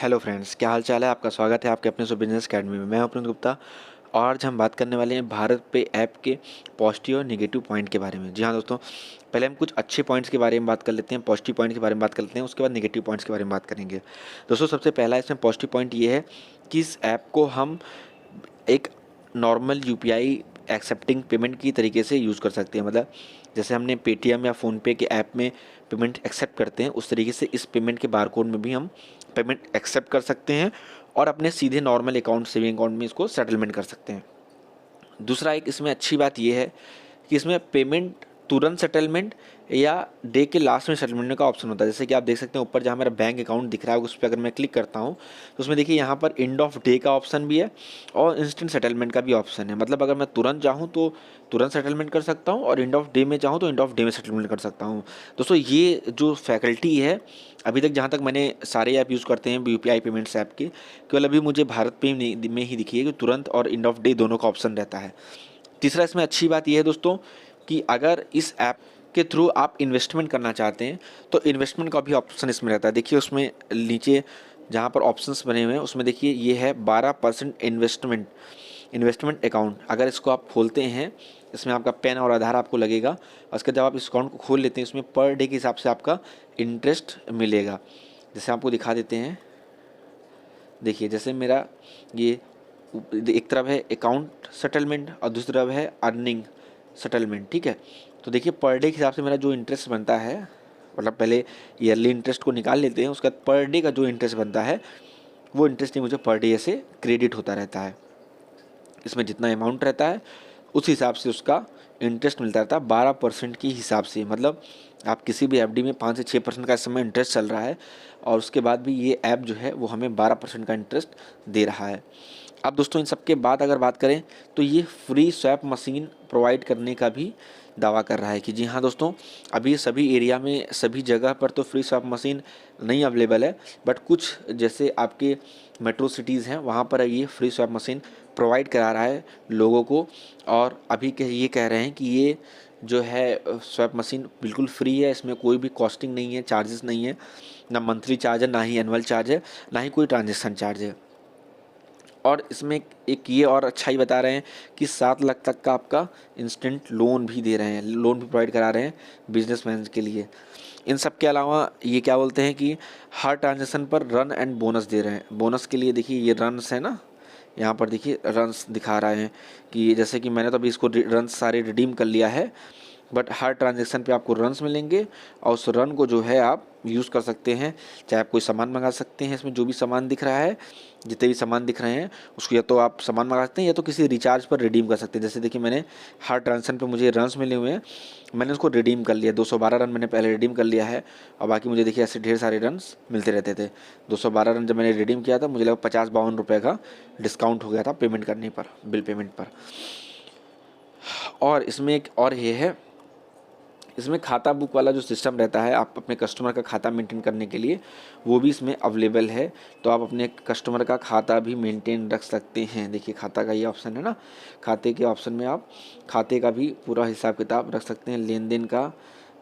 Hello friends, क्या हाल चाल है। आपका स्वागत है आपके अपने सो बिजनेस अकेडमी में। मैं हूं अपने गुप्ता और आज हम बात करने वाले हैं भारत पे ऐप के पॉजिटिव और नेगेटिव पॉइंट के बारे में। जी हाँ दोस्तों, पहले हम कुछ अच्छे पॉइंट्स के बारे में बात कर लेते हैं, पॉजिटिव पॉइंट के बारे में बात कर लेते हैं, उसके बाद नेगेटिव पॉइंट्स के बारे में बात करेंगे। दोस्तों सबसे पहला इसमें पॉजिटिव पॉइंट ये है कि इस ऐप को हम एक नॉर्मल यूपीआई एक्सेप्टिंग पेमेंट की तरीके से यूज़ कर सकते हैं। मतलब जैसे हमने पेटीएम या फ़ोनपे के ऐप में पेमेंट एक्सेप्ट करते हैं, उस तरीके से इस पेमेंट के बारकोड में भी हम पेमेंट एक्सेप्ट कर सकते हैं और अपने सीधे नॉर्मल अकाउंट सेविंग अकाउंट में इसको सेटलमेंट कर सकते हैं। दूसरा एक इसमें अच्छी बात यह है कि इसमें पेमेंट तुरंत सेटलमेंट या डे के लास्ट में सेटलमेंट का ऑप्शन होता है। जैसे कि आप देख सकते हैं ऊपर जहाँ मेरा बैंक अकाउंट दिख रहा है उस पर अगर मैं क्लिक करता हूँ तो उसमें देखिए यहाँ पर एंड ऑफ डे का ऑप्शन भी है और इंस्टेंट सेटलमेंट का भी ऑप्शन है। मतलब अगर मैं तुरंत चाहूँ तो तुरंत सेटलमेंट कर सकता हूँ और एंड ऑफ डे में चाहूँ तो एंड ऑफ डे में सेटलमेंट कर सकता हूँ। दोस्तों ये जो फैकल्टी है, अभी तक जहाँ तक मैंने सारे ऐप यूज़ करते हैं यूपीआई पेमेंट्स ऐप की, केवल अभी मुझे भारत पे में ही दिखी है कि तुरंत और एंड ऑफ डे दोनों का ऑप्शन रहता है। तीसरा इसमें अच्छी बात यह है दोस्तों कि अगर इस ऐप के थ्रू आप इन्वेस्टमेंट करना चाहते हैं तो इन्वेस्टमेंट का भी ऑप्शन इसमें रहता है। देखिए उसमें नीचे जहाँ पर ऑप्शंस बने हुए हैं उसमें देखिए ये है 12% इन्वेस्टमेंट अकाउंट। अगर इसको आप खोलते हैं, इसमें आपका पैन और आधार आपको लगेगा और उसके जब आप इस अकाउंट को खोल लेते हैं इसमें पर डे के हिसाब से आपका इंटरेस्ट मिलेगा। जैसे आपको दिखा देते हैं, देखिए जैसे मेरा ये एक तरफ है अकाउंट सेटलमेंट और दूसरी तरफ है अर्निंग सेटलमेंट, ठीक है। तो देखिए पर डे के हिसाब से मेरा जो इंटरेस्ट बनता है, मतलब पहले ईयरली इंटरेस्ट को निकाल लेते हैं, उसका पर डे का जो इंटरेस्ट बनता है वो इंटरेस्ट ही मुझे पर डे से क्रेडिट होता रहता है। इसमें जितना अमाउंट रहता है उस हिसाब से उसका इंटरेस्ट मिलता रहता है 12% के हिसाब से। मतलब आप किसी भी एफडी में 5 से 6% का इस समय इंटरेस्ट चल रहा है और उसके बाद भी ये ऐप जो है वो हमें 12% का इंटरेस्ट दे रहा है। अब दोस्तों इन सब के बाद अगर बात करें तो ये फ्री स्वैप मशीन प्रोवाइड करने का भी दावा कर रहा है कि जी हाँ दोस्तों, अभी सभी एरिया में सभी जगह पर तो फ्री स्वैप मशीन नहीं अवेलेबल है, बट कुछ जैसे आपके मेट्रो सिटीज़ हैं वहाँ पर ये फ्री स्वैप मशीन प्रोवाइड करा रहा है लोगों को। और अभी ये कह रहे हैं कि ये जो है स्वैप मशीन बिल्कुल फ्री है, इसमें कोई भी कॉस्टिंग नहीं है, चार्जेस नहीं है, ना मंथली चार्ज है, ना ही एनुअल चार्ज है, ना ही कोई ट्रांजेक्शन चार्ज है। और इसमें एक ये और अच्छा ही बता रहे हैं कि 7 लाख तक का आपका इंस्टेंट लोन भी दे रहे हैं, लोन भी प्रोवाइड करा रहे हैं बिजनेसमैन के लिए। इन सब के अलावा ये क्या बोलते हैं कि हर ट्रांजेक्शन पर रन एंड बोनस दे रहे हैं। बोनस के लिए देखिए ये रन्स है ना, यहाँ पर देखिए रन्स दिखा रहे हैं कि जैसे कि मैंने तो अभी इसको रन्स सारे रिडीम कर लिया है, बट हर ट्रांजेक्शन पे आपको रन्स मिलेंगे और उस रन को जो है आप यूज़ कर सकते हैं। चाहे आप कोई सामान मंगा सकते हैं, इसमें जो भी सामान दिख रहा है, जितने भी सामान दिख रहे हैं उसको या तो आप सामान मंगा सकते हैं या तो किसी रिचार्ज पर रिडीम कर सकते हैं। जैसे देखिए मैंने हर ट्रांजेक्शन पे मुझे रन्स मिले हुए हैं, मैंने उसको रिडीम कर लिया। 212 रन मैंने पहले रिडीम कर लिया है और बाकी मुझे देखिए ऐसे ढेर सारे रन्स मिलते रहते थे। 212 रन जब मैंने रिडीम किया था मुझे लगा 50-52 रुपये का डिस्काउंट हो गया था पेमेंट करने पर, बिल पेमेंट पर। और इसमें एक और ये है, इसमें खाता बुक वाला जो सिस्टम रहता है, आप अपने कस्टमर का खाता मेंटेन करने के लिए वो भी इसमें अवेलेबल है। तो आप अपने कस्टमर का खाता भी मेंटेन रख सकते हैं। देखिए खाता का ये ऑप्शन है ना, खाते के ऑप्शन में आप खाते का भी पूरा हिसाब किताब रख सकते हैं, लेन देन का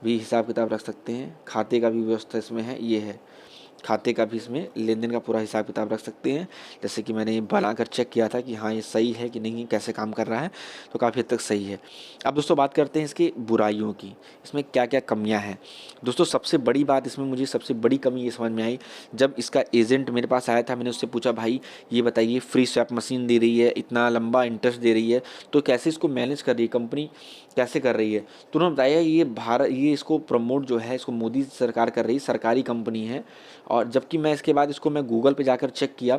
भी हिसाब किताब रख सकते हैं, खाते का भी व्यवस्था इसमें है। ये है खाते का भी, इसमें लेन देन का पूरा हिसाब किताब रख सकते हैं। जैसे कि मैंने ये बनाकर चेक किया था कि हाँ ये सही है कि नहीं, कैसे काम कर रहा है, तो काफ़ी हद तक सही है। अब दोस्तों बात करते हैं इसकी बुराइयों की, इसमें क्या क्या कमियां हैं। दोस्तों सबसे बड़ी बात इसमें मुझे सबसे बड़ी कमी ये समझ में आई, जब इसका एजेंट मेरे पास आया था, मैंने उससे पूछा भाई ये बताइए फ्री स्वैप मशीन दे रही है, इतना लंबा इंटरेस्ट दे रही है, तो कैसे इसको मैनेज कर रही है कंपनी, कैसे कर रही है। तो उन्होंने बताया ये इसको प्रमोट जो है इसको मोदी सरकार कर रही है, सरकारी कंपनी है। और जबकि मैं इसके बाद इसको मैं गूगल पे जाकर चेक किया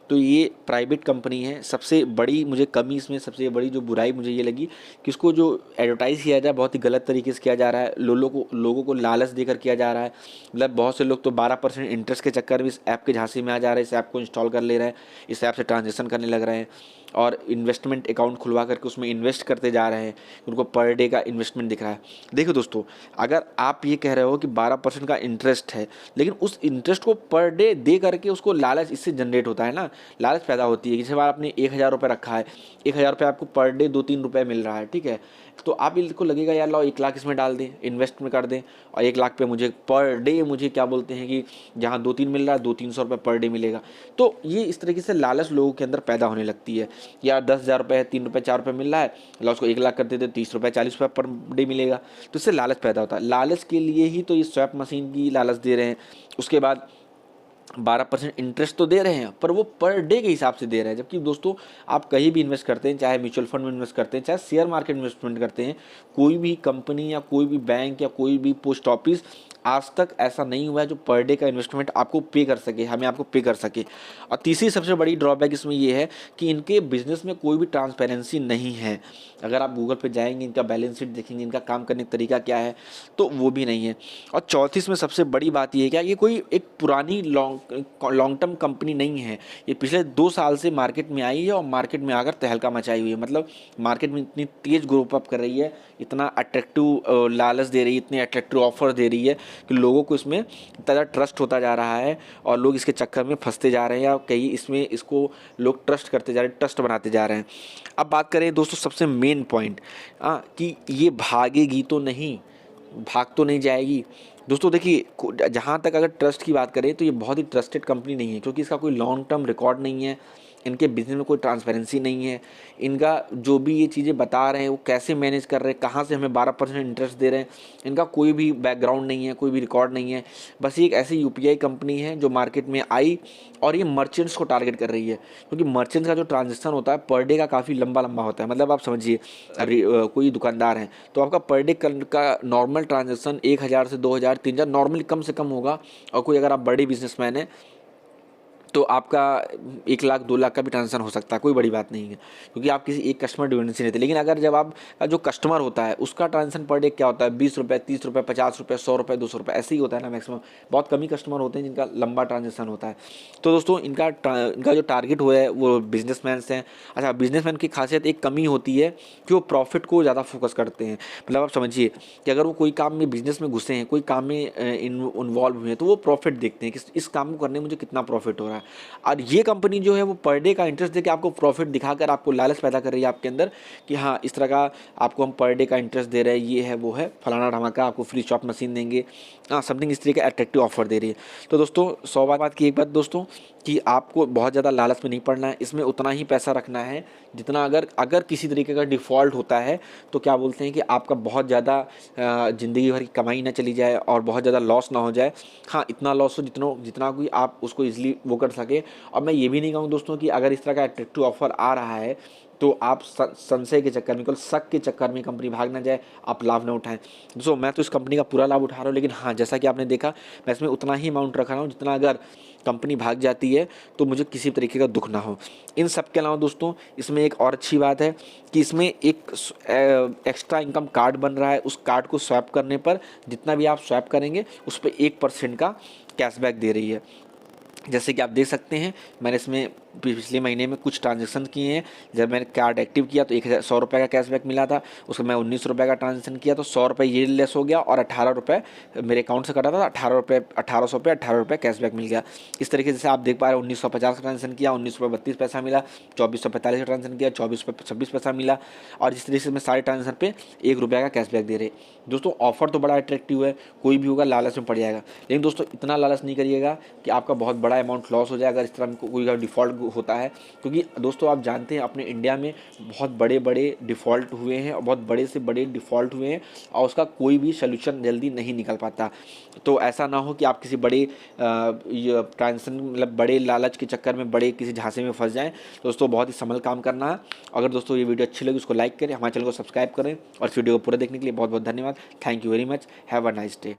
तो ये प्राइवेट कंपनी है। सबसे बड़ी मुझे कमी इसमें, सबसे बड़ी जो बुराई मुझे ये लगी कि इसको जो एडवर्टाइज़ किया जाए बहुत ही गलत तरीके से किया जा रहा है, लोगों को लालच देकर किया जा रहा है। मतलब बहुत से लोग तो 12% इंटरेस्ट के चक्कर में इस ऐप के झांसे में आ जा रहे हैं, इस ऐप को इंस्टॉल कर ले रहे हैं, इस ऐप से ट्रांजेक्शन करने लग रहे हैं और इन्वेस्टमेंट अकाउंट खुलवा करके उसमें इन्वेस्ट करते जा रहे हैं, उनको पर डे का इन्वेस्टमेंट दिख रहा है। देखो दोस्तों, अगर आप ये कह रहे हो कि 12% का इंटरेस्ट है, लेकिन उस इंटरेस्ट को पर डे दे करके उसको लालच इससे जनरेट होता है ना, लालच पैदा होती है। जैसे बार आपने 1000 रुपये रखा है, 1000 रुपये आपको पर डे 2-3 रुपये मिल रहा है, ठीक है, तो आप इनको लगेगा यार लाओ 1 लाख इसमें डाल दें, इन्वेस्ट में कर दें और 1 लाख पे मुझे पर डे मुझे क्या बोलते हैं कि जहाँ 2-3 मिल रहा है 200-300 रुपये पर डे मिलेगा। तो ये इस तरीके से लालच लोगों के अंदर पैदा होने लगती है। यार 10,000 रुपये है, 3 रुपये 4 रुपये मिल रहा है, लाओ उसको 1 लाख कर देते 30 रुपये 40 रुपये पर डे मिलेगा। तो इससे लालच पैदा होता है। लालच के लिए ही तो ये स्वैप मशीन की लालच दे रहे हैं। उसके बाद 12% इंटरेस्ट तो दे रहे हैं, पर वो पर डे के हिसाब से दे रहे हैं। जबकि दोस्तों आप कहीं भी इन्वेस्ट करते हैं, चाहे म्यूचुअल फंड में इन्वेस्ट करते हैं, चाहे शेयर मार्केट में इन्वेस्टमेंट करते हैं, कोई भी कंपनी या कोई भी बैंक या कोई भी पोस्ट ऑफिस आज तक ऐसा नहीं हुआ है जो पर डे का इन्वेस्टमेंट आपको पे कर सके, हमें आपको पे कर सके। और तीसरी सबसे बड़ी ड्रॉबैक इसमें ये है कि इनके बिजनेस में कोई भी ट्रांसपेरेंसी नहीं है। अगर आप गूगल पे जाएंगे, इनका बैलेंस शीट देखेंगे, इनका काम करने का तरीका क्या है, तो वो भी नहीं है। और चौथी इसमें सबसे बड़ी बात ये है क्या, ये कोई एक पुरानी लॉन्ग टर्म कंपनी नहीं है। ये पिछले 2 साल से मार्केट में आई है और मार्केट में आकर तहलका मचाई हुई है। मतलब मार्केट में इतनी तेज़ ग्रोथ अप कर रही है, इतना अट्रैक्टिव लालच दे रही है, इतने अट्रैक्टिव ऑफर दे रही है कि लोगों को इसमें इतना ट्रस्ट होता जा रहा है और लोग इसके चक्कर में फंसते जा रहे हैं या कहीं इसमें इसको लोग ट्रस्ट करते जा रहे हैं, ट्रस्ट बनाते जा रहे हैं। अब बात करें दोस्तों सबसे मेन पॉइंट कि ये भागेगी तो नहीं, भाग तो नहीं जाएगी। दोस्तों देखिए, जहाँ तक अगर ट्रस्ट की बात करें तो ये बहुत ही ट्रस्टेड कंपनी नहीं है, क्योंकि इसका कोई लॉन्ग टर्म रिकॉर्ड नहीं है, इनके बिजनेस में कोई ट्रांसपेरेंसी नहीं है। इनका जो भी ये चीज़ें बता रहे हैं वो कैसे मैनेज कर रहे हैं, कहाँ से हमें 12% इंटरेस्ट दे रहे हैं, इनका कोई भी बैकग्राउंड नहीं है, कोई भी रिकॉर्ड नहीं है। बस ये एक ऐसी यूपीआई कंपनी है जो मार्केट में आई और ये मर्चेंट्स को टारगेट कर रही है, क्योंकि मर्चेंट्स का जो ट्रांजेक्शन होता है पर डे का काफ़ी लंबा होता है। मतलब आप समझिए, कोई दुकानदार हैं तो आपका पर डे का नॉर्मल ट्रांजेक्शन 1,000 से 2,000 3,000 नॉर्मली कम से कम होगा। और कोई अगर आप बड़े बिजनेसमैन हैं तो आपका 1 लाख 2 लाख का भी ट्रांजेक्शन हो सकता है, कोई बड़ी बात नहीं है, क्योंकि आप किसी एक कस्टमर डिपेंडेंसी रहते। लेकिन अगर जब आप जो कस्टमर होता है उसका ट्रांजेक्शन पर डे क्या होता है, 20 रुपये 30 रुपये 50 रुपये 100 रुपये 200 रुपये ऐसे ही होता है ना मैक्सिमम। बहुत कम ही कस्टमर होते हैं जिनका लंबा ट्रांजेक्शन होता है। तो दोस्तों इनका जो टारगेट हुआ है वो बिजनेसमैन हैं। अच्छा, बिजनेसमैन की खासियत एक कमी होती है कि वो प्रॉफिट को ज़्यादा फोकस करते हैं। मतलब आप समझिए कि अगर वो कोई काम में बिजनेस में घुसे हैं, कोई काम में इन्वॉल्व हुए हैं, तो वो प्रॉफिट देखते हैं कि इस काम को करने में मुझे कितना प्रॉफिट हो रहा है। और ये कंपनी जो है वो पर डे का इंटरेस्ट देके आपको प्रॉफिट दिखाकर आपको लालच पैदा कर रही है आपके अंदर कि हाँ इस तरह का आपको हम पर डे का इंटरेस्ट दे रहे हैं, ये है वो है फलाना धमाका, आपको फ्री शॉप मशीन देंगे, समथिंग इस तरीके का अट्रैक्टिव ऑफर दे रही है। तो दोस्तों 100 बात की एक बात दोस्तों कि आपको बहुत ज़्यादा लालच में नहीं पड़ना है, इसमें उतना ही पैसा रखना है जितना अगर किसी तरीके का डिफ़ॉल्ट होता है तो क्या बोलते हैं कि आपका बहुत ज़्यादा ज़िंदगी भर की कमाई ना चली जाए और बहुत ज़्यादा लॉस ना हो जाए। हाँ, इतना लॉस हो जितना कोई आप उसको ईजिली वो कर सके। और मैं ये भी नहीं कहूँ दोस्तों कि अगर इस तरह का अट्रैक्टिव ऑफर आ रहा है तो आप संशय के चक्कर में, केवल शक के चक्कर में कंपनी भाग ना जाए, आप लाभ ना उठाएं। दोस्तों मैं तो इस कंपनी का पूरा लाभ उठा रहा हूँ, लेकिन हाँ जैसा कि आपने देखा मैं इसमें उतना ही अमाउंट रख रहा हूँ जितना अगर कंपनी भाग जाती है तो मुझे किसी तरीके का दुख ना हो। इन सब के अलावा दोस्तों इसमें एक और अच्छी बात है कि इसमें एक एक्स्ट्रा इनकम कार्ड बन रहा है। उस कार्ड को स्वैप करने पर जितना भी आप स्वैप करेंगे उस पर 1% का कैशबैक दे रही है। जैसे कि आप देख सकते हैं मैंने इसमें पिछले महीने में कुछ ट्रांजेक्शन किए हैं। जब मैंने कार्ड एक्टिव किया तो 100 रुपये का कैशबैक मिला था, उसको मैं 19 रुपये का ट्रांजेक्शन किया तो 100 रुपये ये लेस हो गया और 18 रुपये मेरे अकाउंट से कटा था, 1800 पे 18 रुपये कैशबैक मिल गया। इस तरीके से आप देख पा रहे हैं 1950 का ट्रांजेक्शन किया, 19 रुपये 32 पैसा मिला, 2445 का ट्रांजेक्शन किया, 24 रुपये 26 पैसा मिला। और इस तरीके से मैं सारे ट्रांजेक्शन पे 1 रुपये का कैशबैक दे रहे। दोस्तों ऑफर तो बड़ा अट्रैक्टिव है, कोई भी होगा लालच में पड़ जाएगा। लेकिन दोस्तों इतना लालच नहीं करिएगा कि आपका बहुत बड़ा अमाउंट लॉस हो जाए अगर इस तरह कोई का डिफ़ॉल्ट होता है। क्योंकि दोस्तों आप जानते हैं अपने इंडिया में बहुत बड़े बड़े डिफ़ॉल्ट हुए हैं और बहुत बड़े से बड़े डिफ़ॉल्ट हुए हैं और उसका कोई भी सलूशन जल्दी नहीं निकल पाता। तो ऐसा ना हो कि आप किसी बड़े ट्रांजेक्शन मतलब बड़े लालच के चक्कर में बड़े किसी झांसे में फंस जाएं। दोस्तों बहुत ही संभल काम करना है। अगर दोस्तों ये वीडियो अच्छी लगी उसको लाइक करें, हमारे चैनल को सब्सक्राइब करें और इस वीडियो को पूरा देखने के लिए बहुत बहुत धन्यवाद। Thank you very much. Have a nice day.